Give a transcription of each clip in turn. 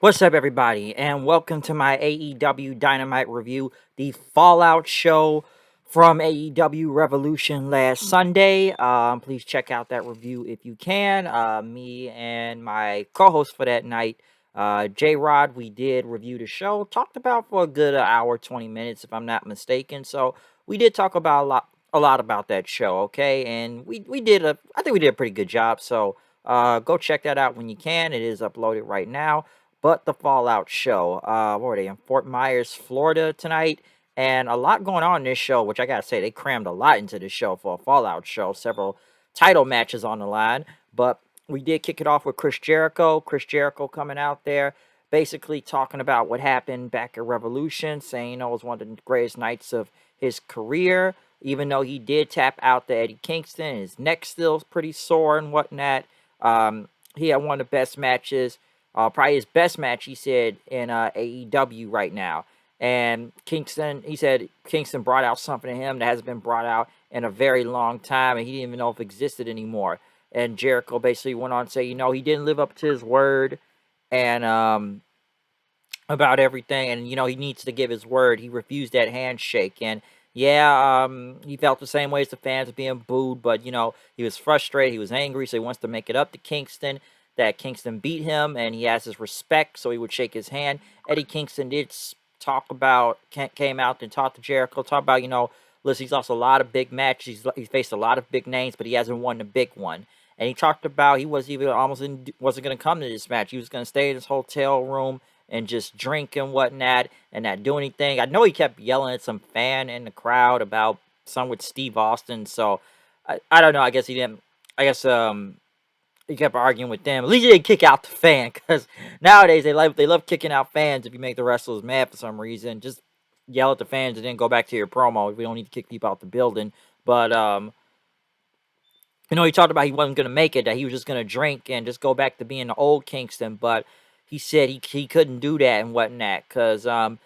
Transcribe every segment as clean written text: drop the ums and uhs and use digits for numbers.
What's up, everybody, and welcome to my AEW Dynamite review, the Fallout show from AEW Revolution last Sunday. Please check out that review if you can. Me and my co-host for that night, J-Rod, we did review the show, talked about for a good hour, 20 minutes, if I'm not mistaken. So we did talk about a lot about that show, okay? And I think we did a pretty good job. So go check that out when you can. It is uploaded right now. But the Fallout show, what were they in Fort Myers, Florida tonight? And a lot going on in this show, which I gotta say, they crammed a lot into this show for a Fallout show. Several title matches on the line. But we did kick it off with Chris Jericho. Chris Jericho coming out there, basically talking about what happened back at Revolution, saying it was one of the greatest nights of his career. Even though he did tap out to Eddie Kingston, his neck still pretty sore and whatnot. He had one of the best matches. Probably his best match, he said, in AEW right now. And he said Kingston brought out something to him that hasn't been brought out in a very long time, and he didn't even know if it existed anymore. And Jericho basically went on to say, he didn't live up to his word, and about everything, and he needs to give his word. He refused that handshake, and yeah, he felt the same way as the fans being booed, but he was frustrated, he was angry, so he wants to make it up to Kingston that Kingston beat him, and he has his respect, so he would shake his hand. Eddie Kingston did came out and talked to Jericho, talked about, listen, he's lost a lot of big matches, he's faced a lot of big names, but he hasn't won the big one. And he talked about he wasn't going to come to this match. He was going to stay in his hotel room and just drink and whatnot and not do anything. I know he kept yelling at some fan in the crowd about some with Steve Austin. So I don't know. I guess he didn't. I guess he kept arguing with them. At least he didn't kick out the fan, because nowadays they love kicking out fans if you make the wrestlers mad for some reason. Just yell at the fans and then go back to your promo. We don't need to kick people out the building. But he talked about he wasn't going to make it, that he was just going to drink and just go back to being the old Kingston. But he said he couldn't do that and whatnot, because, when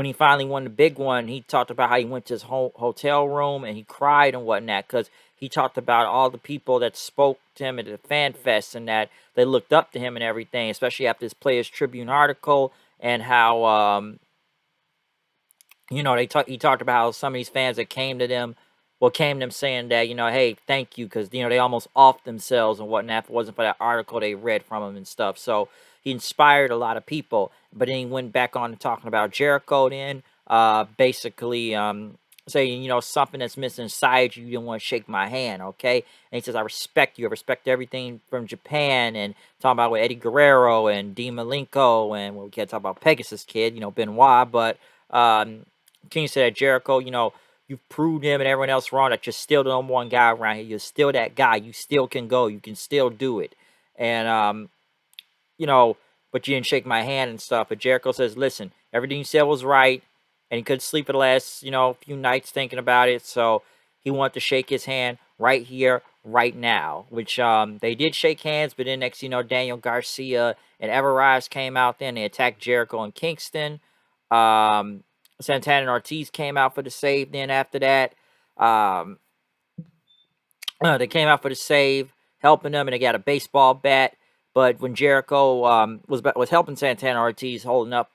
he finally won the big one, he talked about how he went to his hotel room and he cried and whatnot, because he talked about all the people that spoke to him at the fan fest and that they looked up to him and everything, especially after his Players Tribune article, and how, he talked about how some of these fans that came to them saying that, hey, thank you, because, they almost offed themselves and whatnot if it wasn't for that article they read from him and stuff. So he inspired a lot of people. But then he went back on to talking about Jericho then, basically saying, something that's missing inside you, you don't want to shake my hand, okay? And he says, I respect you. I respect everything from Japan, and talking about with Eddie Guerrero and Dean Malenko, and we can't talk about Pegasus Kid, Benoit, but King said, Jericho, you've proved him and everyone else wrong, that you're still the number one guy around here. You're still that guy. You still can go. You can still do it. And, but you didn't shake my hand and stuff. But Jericho says, listen, everything you said was right. And he couldn't sleep for the last, few nights thinking about it. So he wanted to shake his hand right here, right now. Which they did shake hands. But then next, Daniel Garcia and Everrise came out then. They attacked Jericho and Kingston. Santana and Ortiz came out for the save then after that. They came out for the save, helping them, and they got a baseball bat. But when Jericho was helping Santana Ortiz, holding up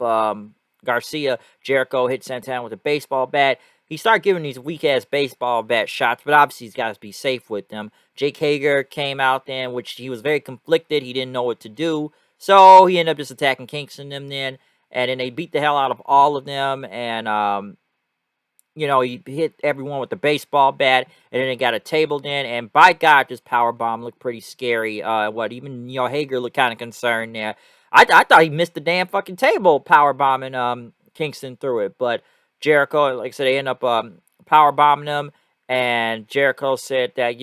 Garcia, Jericho hit Santana with a baseball bat. He started giving these weak-ass baseball bat shots, but obviously he's got to be safe with them. Jake Hager came out then, which he was very conflicted. He didn't know what to do. So he ended up just attacking Kingston them then. And then they beat the hell out of all of them. And, he hit everyone with the baseball bat. And then they got a table then. And by God, this powerbomb looked pretty scary. Even, Hager looked kind of concerned there. I thought he missed the damn fucking table powerbombing Kingston through it. But Jericho, like I said, they end up powerbombing them. And Jericho said that,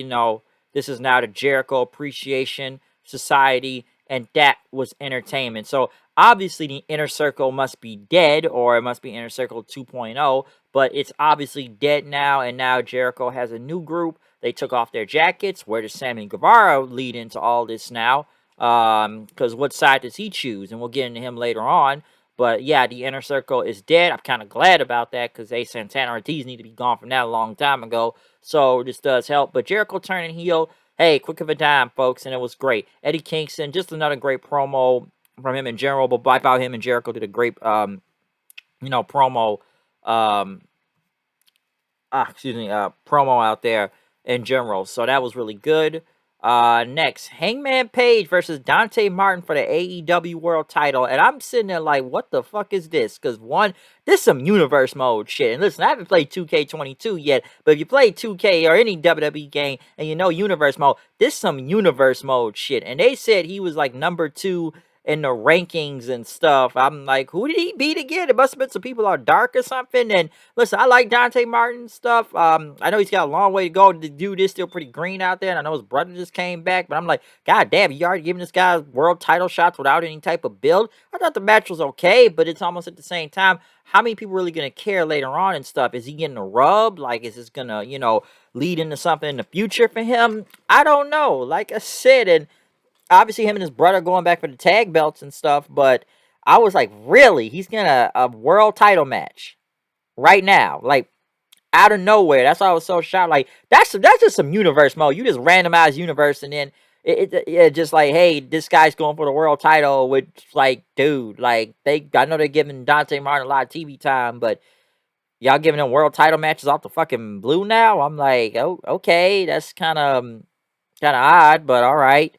this is now the Jericho Appreciation Society. And that was entertainment. So obviously the Inner Circle must be dead, or it must be Inner Circle 2.0. But it's obviously dead now. And now Jericho has a new group. They took off their jackets. Where does Sammy Guevara lead into all this now? Because what side does he choose? And we'll get into him later on. But yeah, the Inner Circle is dead. I'm kind of glad about that, because Santana Ortiz need to be gone from that a long time ago. So this does help. But Jericho turning heel, hey, quick of a dime, folks, and it was great. Eddie Kingston, just another great promo from him in general, but I thought him and Jericho did a great, promo, um, promo out there in general. So that was really good. Next, Hangman Page versus Dante Martin for the AEW World Title, and I'm sitting there like, what the fuck is this? Because one, this some universe mode shit. And listen, I haven't played 2K22 yet, but if you play 2K or any WWE game and you know universe mode, this some universe mode shit. And they said he was like number 2 in the rankings and stuff. I'm like, who did he beat again? It must have been some people are dark or something. And listen, I like Dante Martin stuff. I know he's got a long way to go. The dude is still pretty green out there, and I know his brother just came back. But I'm like, God damn, you already giving this guy world title shots without any type of build. I thought the match was okay, but it's almost at the same time. How many people really gonna care later on and stuff? Is he getting a rub? Like, is this gonna, lead into something in the future for him? I don't know. Like I said, and obviously him and his brother going back for the tag belts and stuff, but I was like, really? He's gonna a world title match right now, like out of nowhere. That's why I was so shocked. Like that's just some universe mode. You just randomize universe, and then it just like, hey, this guy's going for the world title. Which like, dude, like I know they're giving Dante Martin a lot of TV time, but y'all giving him world title matches off the fucking blue now. I'm like, oh, okay, that's kind of odd, but all right.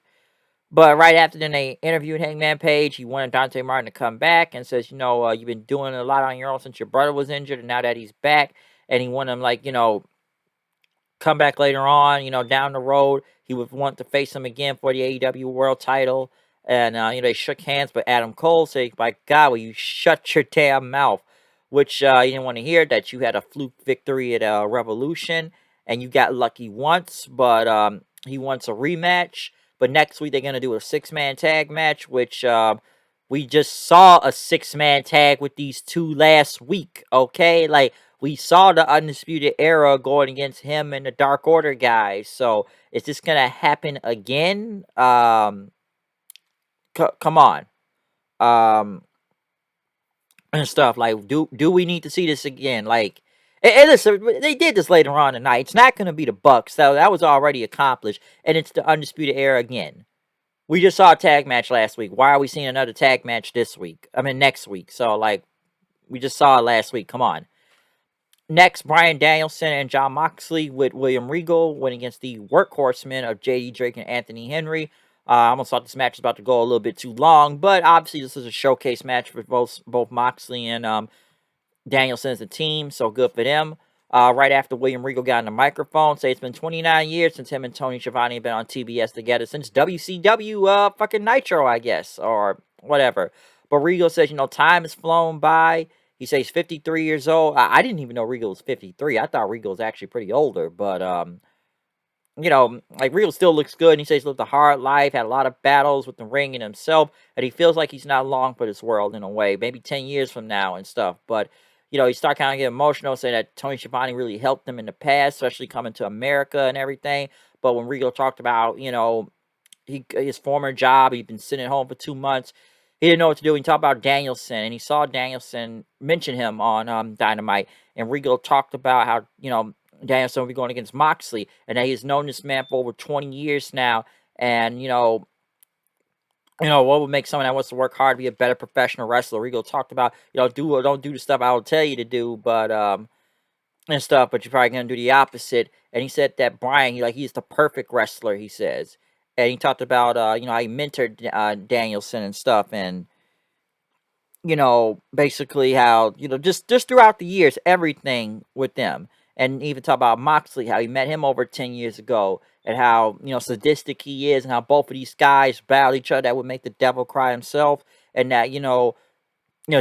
But right after then, they interviewed Hangman Page. He wanted Dante Martin to come back and says, you've been doing a lot on your own since your brother was injured, and now that he's back, and he wanted him, like, come back later on, down the road. He would want to face him again for the AEW World Title. And, they shook hands, but Adam Cole said, by God, will you shut your damn mouth? Which he didn't want to hear, that you had a fluke victory at Revolution, and you got lucky once, but he wants a rematch. But next week, they're going to do a 6-man tag match, which we just saw a 6-man tag with these two last week, okay? Like, we saw the Undisputed Era going against him and the Dark Order guys. So is this gonna happen again? Come on, um, and stuff like do we need to see this again? Like, and listen, they did this later on tonight. It's not gonna be the Bucks. So that was already accomplished, and it's the Undisputed Era again. We just saw a tag match last week. Why are we seeing another tag match this week? I mean next week. So like, we just saw it last week. Come on. Next, Bryan Danielson and Jon Moxley with William Regal went against the Workhorsemen of JD Drake and Anthony Henry. I almost thought this match was about to go a little bit too long, but obviously this is a showcase match for both Moxley and Danielson as a team, so good for them. Right after William Regal got on the microphone, say it's been 29 years since him and Tony Schiavone have been on TBS together, since WCW fucking Nitro, I guess, or whatever. But Regal says, time has flown by. He says he's 53 years old. I didn't even know Regal was 53. I thought Regal was actually pretty older, but like Regal still looks good. And he says he lived a hard life, had a lot of battles with the ring and himself, and he feels like he's not long for this world in a way, maybe 10 years from now and stuff. But he started kind of getting emotional, saying that Tony Schiavone really helped him in the past, especially coming to America and everything. But when Regal talked about, his former job, he'd been sitting at home for 2 months. He didn't know what to do. He talked about Danielson, and he saw Danielson mention him on Dynamite. And Regal talked about how, Danielson will be going against Moxley, and that he's known this man for over 20 years now. And, what would make someone that wants to work hard be a better professional wrestler? Regal talked about, don't do the stuff I will tell you to do, but and stuff, but you're probably gonna do the opposite. And he said that Bryan, he's the perfect wrestler, he says. And he talked about how he mentored Danielson and stuff, and basically how just throughout the years, everything with them. And even talk about Moxley, how he met him over 10 years ago, and how sadistic he is, and how both of these guys battle each other, that would make the devil cry himself. And that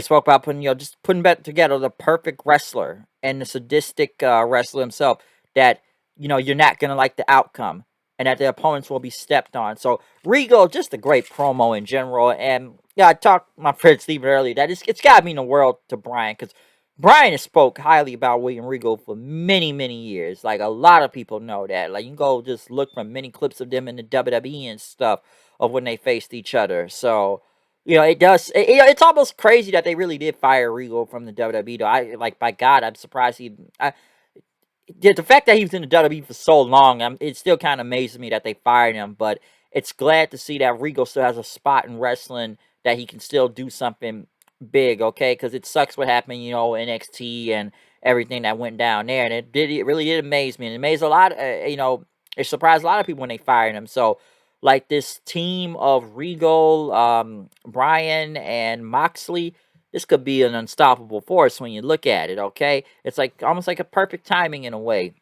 spoke about just putting back together the perfect wrestler and the sadistic wrestler himself, that, you're not going to like the outcome, and that the opponents will be stepped on. So Regal, just a great promo in general. And yeah, I talked to my friend Steven earlier that it's got to mean the world to Bryan, because Bryan has spoke highly about William Regal for many, many years. Like, a lot of people know that. Like, you can go just look from many clips of them in the WWE and stuff of when they faced each other. So, it does. It's almost crazy that they really did fire Regal from the WWE. Though, by God, I'm surprised the fact that he was in the WWE for so long, it still kind of amazes me that they fired him. But it's glad to see that Regal still has a spot in wrestling that he can still do something big, okay? Because it sucks what happened, NXT and everything that went down there, and it really did amaze me, and it amazed a lot. It surprised a lot of people when they fired him. So, like this team of Regal, Bryan, and Moxley, this could be an unstoppable force when you look at it. Okay, it's like almost like a perfect timing in a way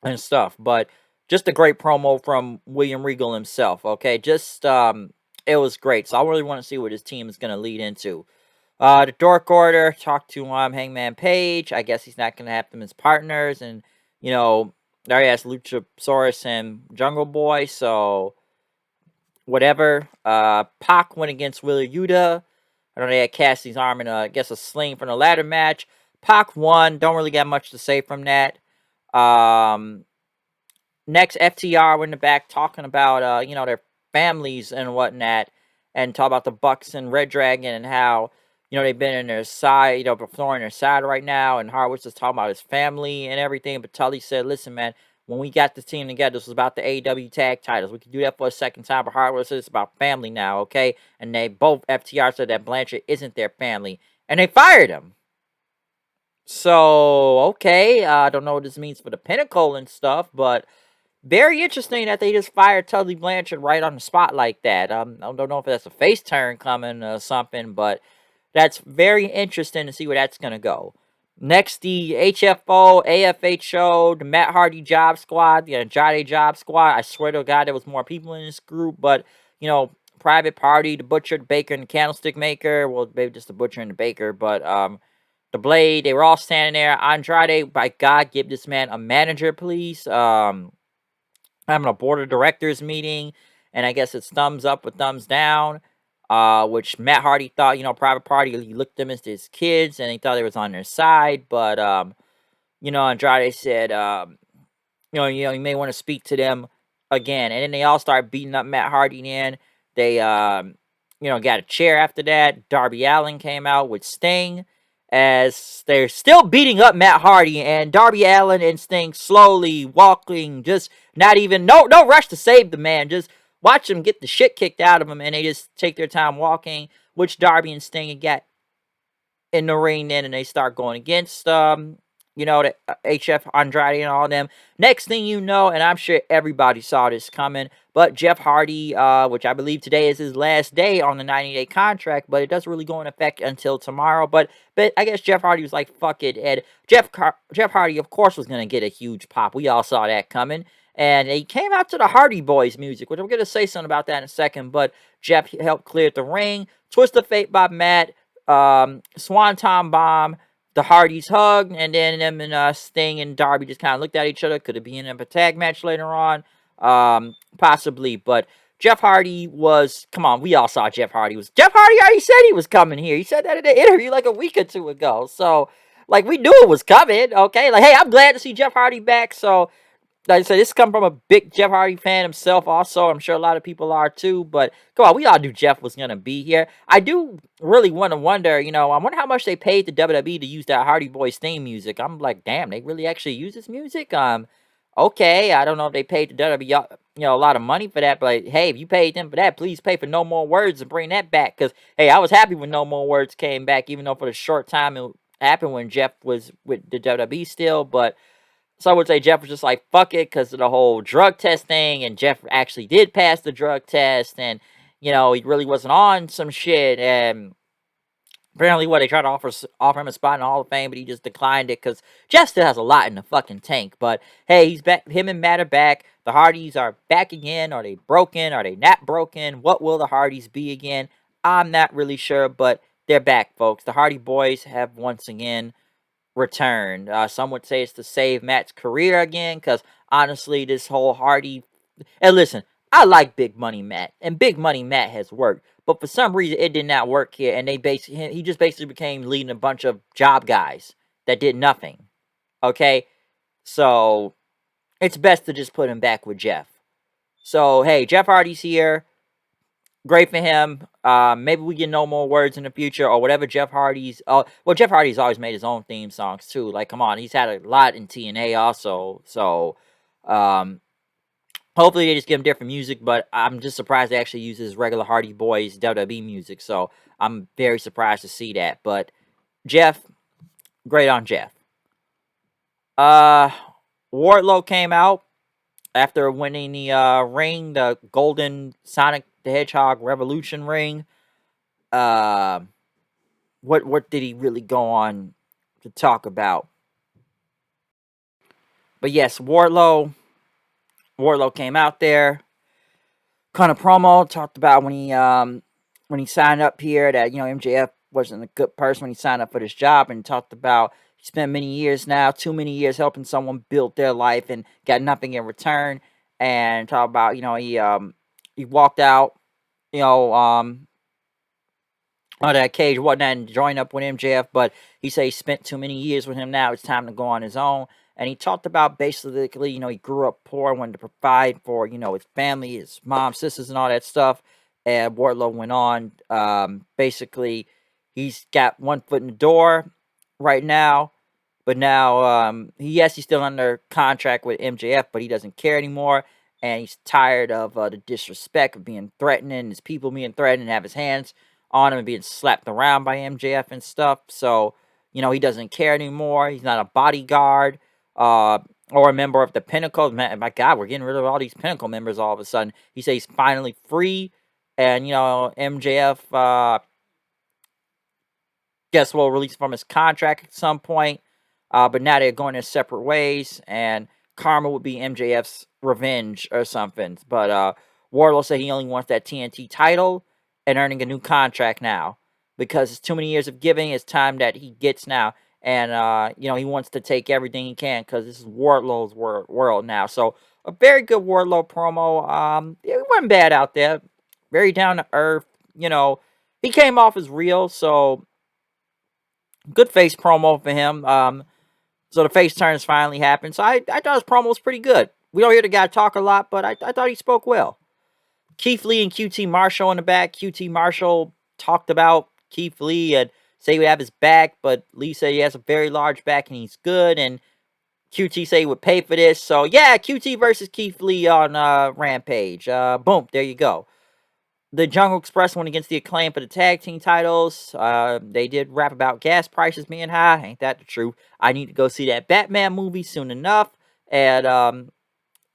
and stuff. But just a great promo from William Regal himself. Okay, just it was great. So I really want to see what his team is going to lead into. The Dark Order talked to Hangman Page. I guess he's not going to have them as partners, and there he has Luchasaurus and Jungle Boy. So whatever. Pac went against Wheeler Yuta. I know they had Cassidy's arm in I guess a sling from the ladder match. Pac won. Don't really got much to say from that. Next, FTR were in the back talking about their families and whatnot, and talk about the Bucks and Red Dragon and how they've been in their side, performing their side right now. And Harwood's just talking about his family and everything. But Tully said, "Listen, man, when we got this team together, this was about the AEW tag titles. We could do that for a second time." But Harwood said it's about family now, okay? And they both FTR said that Blanchard isn't their family, and they fired him. So okay, I don't know what this means for the Pinnacle and stuff, but very interesting that they just fired Tully Blanchard right on the spot like that. I don't know if that's a face turn coming or something, but that's very interesting to see where that's going to go. Next, the HFO, AFHO, the Matt Hardy Job Squad, the Andrade Job Squad. I swear to God, there was more people in this group, but, Private Party, the Butcher, the Baker, and the Candlestick Maker. Well, maybe just the Butcher and the Baker, but, the Blade, they were all standing there. Andrade, by God, give this man a manager, please. Having a board of directors meeting, and I guess it's thumbs up or thumbs down, which Matt Hardy thought, Private Party, he looked them as his kids, and he thought they was on their side, but, Andrade said, you may want to speak to them again, and then they all start beating up Matt Hardy in. They, got a chair after that. Darby Allin came out with Sting, as they're still beating up Matt Hardy, and Darby Allin and Sting slowly walking, just not even, no rush to save the man, just watch him get the shit kicked out of him, and they just take their time walking, which Darby and Sting get in the ring then, and they start going against, the HF Andrade and all them. Next thing you know, and I'm sure everybody saw this coming, but Jeff Hardy, which I believe today is his last day on the 90-day contract, but it doesn't really go in effect until tomorrow. But I guess Jeff Hardy was like, fuck it, Ed. Jeff Hardy, of course, was going to get a huge pop. We all saw that coming. And he came out to the Hardy Boys music, which I'm going to say something about that in a second. But Jeff helped clear the ring. Twist of Fate by Matt. Swanton Bomb. The Hardys hugged, and then them and Sting and Darby just kind of looked at each other. Could it be in a tag match later on? Possibly, but Jeff Hardy was, come on, we all saw Jeff Hardy already said he was coming here. He said that in an interview like a week or two ago. So, like, we knew it was coming, okay? Like, hey, I'm glad to see Jeff Hardy back. So, like I said, this come from a big Jeff Hardy fan himself also. I'm sure a lot of people are too. But come on, we all knew Jeff was going to be here. I do really want to wonder, I wonder how much they paid the WWE to use that Hardy Boys theme music. I'm like, damn, they really actually use this music? Okay, I don't know if they paid the WWE, a lot of money for that. But hey, if you paid them for that, please pay for No More Words and bring that back. Because, hey, I was happy when No More Words came back, even though for the short time it happened when Jeff was with the WWE still. But some would say Jeff was just like, fuck it, because of the whole drug test thing, and Jeff actually did pass the drug test, and, he really wasn't on some shit, and apparently, they tried to offer him a spot in the Hall of Fame, but he just declined it, because Jeff still has a lot in the fucking tank, but, hey, he's back, him and Matt are back, the Hardys are back again, are they broken, are they not broken, what will the Hardys be again? I'm not really sure, but they're back, folks. The Hardy Boys have once again returned. Some would say it's to save Matt's career again, because honestly, this whole Hardy. And listen, I like Big Money Matt, and Big Money Matt has worked, but for some reason it did not work here, and he just basically became leading a bunch of job guys that did nothing. Okay, so it's best to just put him back with Jeff. So hey, Jeff Hardy's here. Great for him. Maybe we get No More Words in the future, or whatever Jeff Hardy's. Well, Jeff Hardy's always made his own theme songs too. Like, come on, he's had a lot in TNA also. So, Hopefully they just give him different music, but I'm just surprised they actually use his regular Hardy Boys WWE music. So I'm very surprised to see that. But Jeff, great on Jeff. Uh, Wardlow came out after winning the ring, the Golden Sonic the Hedgehog Revolution ring. Uh, what did he really go on to talk about? But yes, Wardlow came out there, kind of promo, talked about when he signed up here that, MJF wasn't a good person when he signed up for this job, and talked about he spent many years now, too many years helping someone build their life and got nothing in return. And talk about, he walked out, you know, um on that cage, whatnot, and join up with MJF, but he said he spent too many years with him now. It's time to go on his own. And he talked about basically, he grew up poor, wanted to provide for, his family, his mom, sisters, and all that stuff. And Wardlow went on. Basically, he's got one foot in the door right now, but now, he's still under contract with MJF, but he doesn't care anymore. And he's tired of the disrespect of being threatening, his people being threatened, and have his hands on him and being slapped around by MJF and stuff. So, he doesn't care anymore. He's not a bodyguard or a member of the Pinnacle. Man, my God, we're getting rid of all these Pinnacle members all of a sudden. He says he's finally free. And, MJF, guess we'll release from his contract at some point. But now they're going their separate ways, and karma would be MJF's revenge or something. But Wardlow said he only wants that TNT title and earning a new contract now, because it's too many years of giving. It's time that he gets now. And, he wants to take everything he can, because this is Wardlow's world now. So a very good Wardlow promo. It wasn't bad out there. Very down to earth. He came off as real, so good face promo for him. So the face turns finally happened. So I thought his promo was pretty good. We don't hear the guy talk a lot, but I thought he spoke well. Keith Lee and QT Marshall in the back. QT Marshall talked about Keith Lee and say he would have his back, but Lee said he has a very large back and he's good. And QT say he would pay for this. So yeah, QT versus Keith Lee on Rampage. Boom, there you go. The Jungle Express went against the Acclaim for the tag team titles. They did rap about gas prices being high. Ain't that the truth? I need to go see that Batman movie soon enough. And,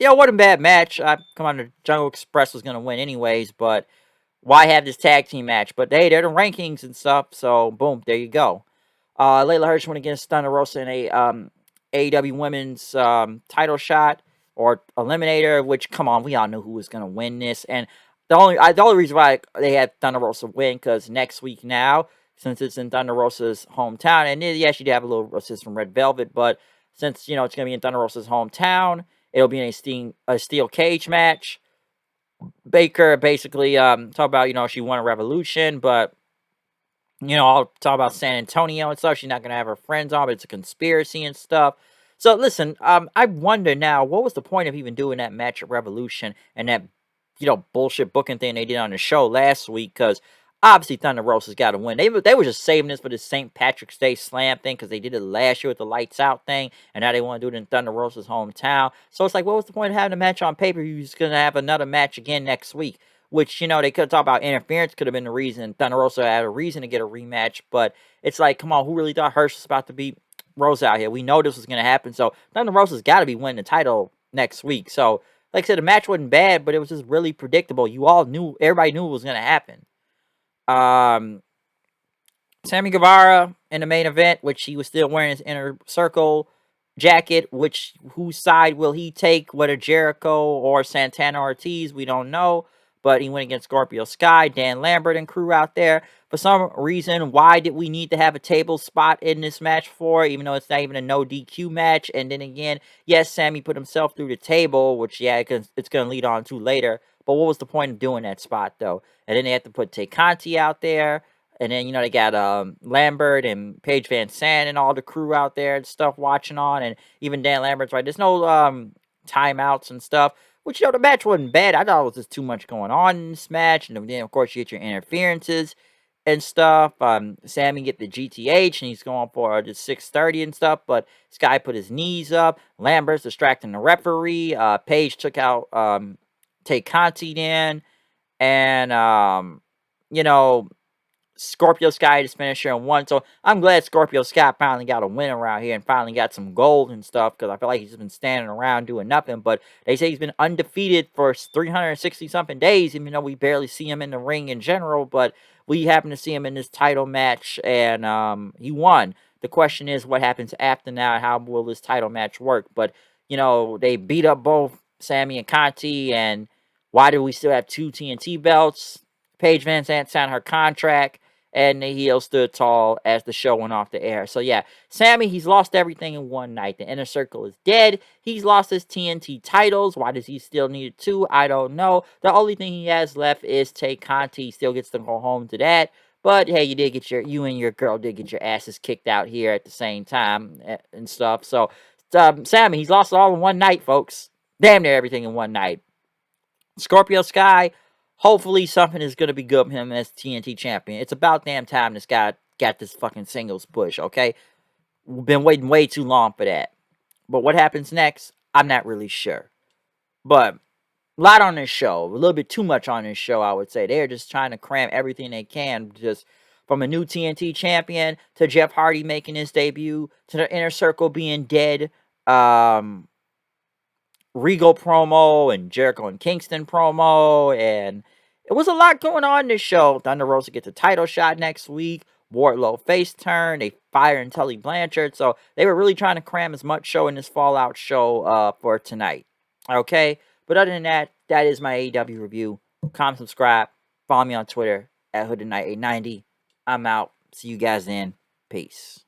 what a bad match. Come on, the Jungle Express was going to win anyways, but why have this tag team match? But hey, they're the rankings and stuff, so boom, there you go. Layla Hirsch went against Thunder Rosa in a AEW Women's title shot or eliminator, which, come on, we all knew who was going to win this. And the only reason why they had Thunder Rosa win, because next week now, since it's in Thunder Rosa's hometown, and yes, you did have a little assist from Red Velvet, but since, it's going to be in Thunder Rosa's hometown, it'll be in a steel cage match. Baker basically talk about, she won a Revolution, but, I'll talk about San Antonio and stuff. She's not going to have her friends on, but it's a conspiracy and stuff. So, listen, I wonder now, what was the point of even doing that match at Revolution and that bullshit booking thing they did on the show last week? Because obviously Thunder Rosa's got to win. They were just saving this for the St. Patrick's Day Slam thing, because they did it last year with the Lights Out thing, and now they want to do it in Thunder Rosa's hometown. So it's like, what was the point of having a match on pay-per-view? You're just going to have another match again next week, which, they could talk about interference could have been the reason. Thunder Rosa had a reason to get a rematch, but it's like, come on, who really thought Hirsch was about to beat Rosa out here? We know this was going to happen, so Thunder Rosa's got to be winning the title next week. So, like I said, the match wasn't bad, but it was just really predictable. Everybody knew it was going to happen. Sammy Guevara in the main event, which he was still wearing his Inner Circle jacket, whose side will he take, whether Jericho or Santana Ortiz, we don't know. But he went against Scorpio Sky, Dan Lambert and crew out there. For some reason, why did we need to have a table spot in this match for, even though it's not even a no DQ match? And then again, yes, Sammy put himself through the table, which, yeah, it's going to lead on to later. But what was the point of doing that spot, though? And then they had to put Tay Conti out there. And then, they got Lambert and Paige Van Sant and all the crew out there and stuff watching on. And even Dan Lambert's right. There's no timeouts and stuff. Which, the match wasn't bad. I thought it was just too much going on in this match. And then, of course, you get your interferences. and stuff. Sammy get the GTH and he's going for the 630 and stuff, but Sky put his knees up. Lambert's distracting the referee. Paige took out Tay Conti then, and you know, Scorpio Sky just finished here and won. So I'm glad Scorpio Sky finally got a win around here and finally got some gold and stuff, because I feel like he's been standing around doing nothing. But they say he's been undefeated for 360 something days, even though we barely see him in the ring in general. But we happen to see him in this title match, and he won. The question is, what happens after now? How will this title match work? But they beat up both Sammy and Conti, and why do we still have two TNT belts? Paige Van Zandt signed her contract, and the heel stood tall as the show went off the air. So yeah, Sammy, he's lost everything in one night. The Inner Circle is dead. He's lost his TNT titles. Why does he still need two? I don't know. The only thing he has left is Tay Conti. He still gets to go home to that. But hey, you and your girl did get your asses kicked out here at the same time and stuff. So Sammy, he's lost it all in one night, folks. Damn near everything in one night. Scorpio Sky, hopefully something is going to be good for him as TNT champion. It's about damn time this guy got this fucking singles push, okay? We've been waiting way too long for that. But what happens next, I'm not really sure. But a lot on this show. A little bit too much on this show, I would say. They're just trying to cram everything they can. Just from a new TNT champion to Jeff Hardy making his debut to the Inner Circle being dead. Regal promo and Jericho and Kingston promo, and it was a lot going on in this show. Thunder Rosa gets a title shot next week. Wardlow face turn. They firing Tully Blanchard. So they were really trying to cram as much show in this Fallout show for tonight. Okay? But other than that, that is my AEW review. Comment, subscribe. Follow me on Twitter at HoodedKnight890. I'm out. See you guys then. Peace.